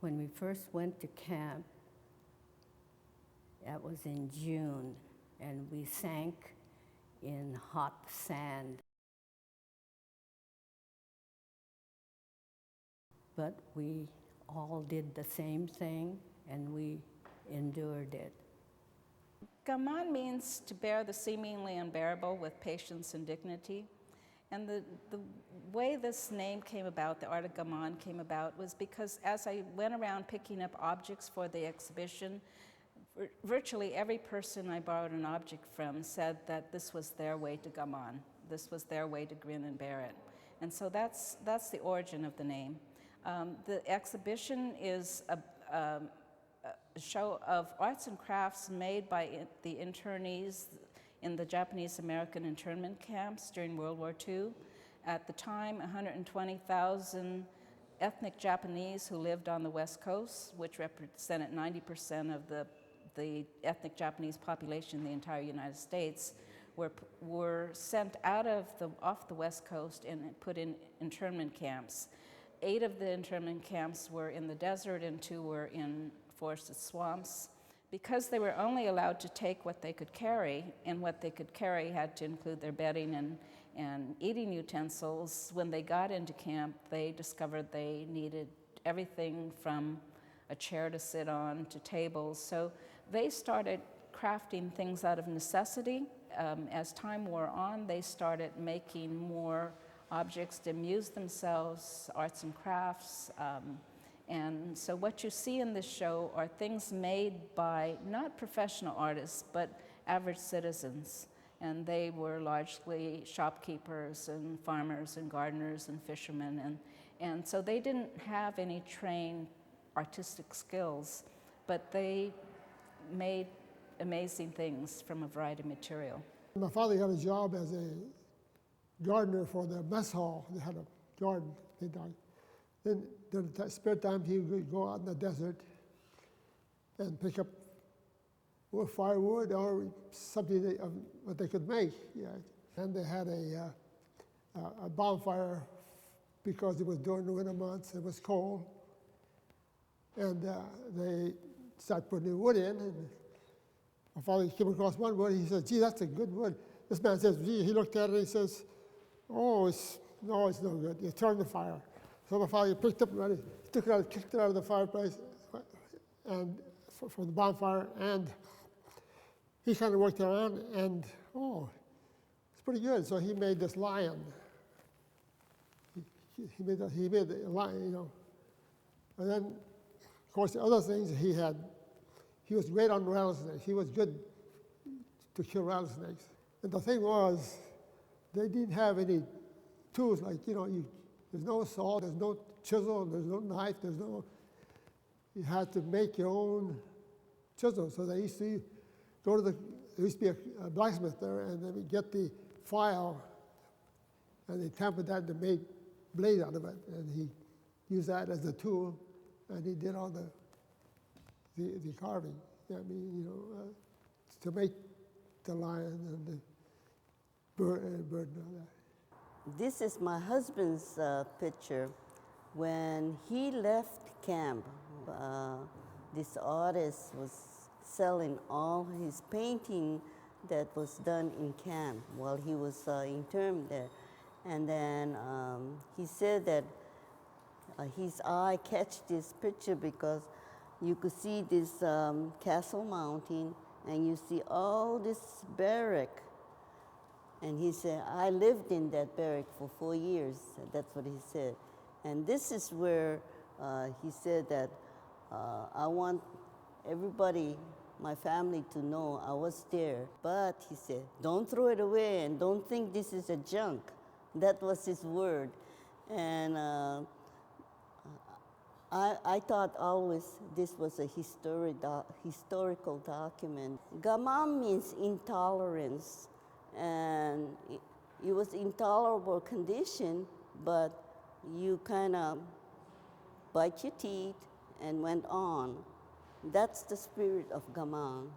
When we first went to camp, that was in June, and we sank in hot sand. But we all did the same thing, and we endured it. Gaman means to bear the seemingly unbearable with patience and dignity. And the way this name came about, the art of Gaman came about, was because as I went around picking up objects for the exhibition, virtually every person I borrowed an object from said that this was their way to Gaman. This was their way to grin and bear it. And so that's the origin of the name. The exhibition is a show of arts and crafts made by the internees in the Japanese American internment camps during World War II. At the time, 120,000 ethnic Japanese who lived on the West Coast, which represented 90% of the ethnic Japanese population in the entire United States, were sent off the West Coast and put in internment camps. 8 of the internment camps were in the desert and 2 were in forested swamps. Because they were only allowed to take what they could carry, and what they could carry had to include their bedding and eating utensils, when they got into camp, they discovered they needed everything from a chair to sit on to tables. So they started crafting things out of necessity. As time wore on, they started making more objects to amuse themselves, arts and crafts. And so what you see in this show are things made by not professional artists, but average citizens. And they were largely shopkeepers and farmers and gardeners and fishermen. And so they didn't have any trained artistic skills, but they made amazing things from a variety of material. My father had a job as a gardener for the mess hall. They had a garden. Then during the spare time, he would go out in the desert and pick up firewood or something what they could make. Yeah. And they had a bonfire because it was during the winter months. It was cold. And they started putting the wood in. And my father came across one wood. He said, "Gee, that's a good wood." This man says, "Gee," he looked at it and he says, "Oh, it's no good. You turn the fire." So my father picked up and took it out, kicked it out of the fireplace, and from the bonfire, and he kind of worked around, and it's pretty good. So he made this lion. He made a lion, And then, of course, the other things he was great on rattlesnakes. He was good to kill rattlesnakes. And the thing was, they didn't have any tools like, there's no saw, there's no chisel, there's no knife, you had to make your own chisel. So they used to go to there used to be a blacksmith there, and they would get the file, and they tampered that and made blade out of it. And he used that as a tool, and he did all the carving. To make the lion and the bird and all that. This is my husband's picture. When he left camp, this artist was selling all his painting that was done in camp while he was interned there. And then he said that his eye catch this picture because you could see this castle mountain and you see all this barrack. And he said, "I lived in that barrack for 4 years." That's what he said. And this is where he said that I want everybody, my family, to know I was there. But he said, "Don't throw it away and don't think this is a junk." That was his word. And I thought always this was a historical document. Gaman means intolerance. And it was intolerable condition, but you kind of bite your teeth and went on. That's the spirit of Gaman.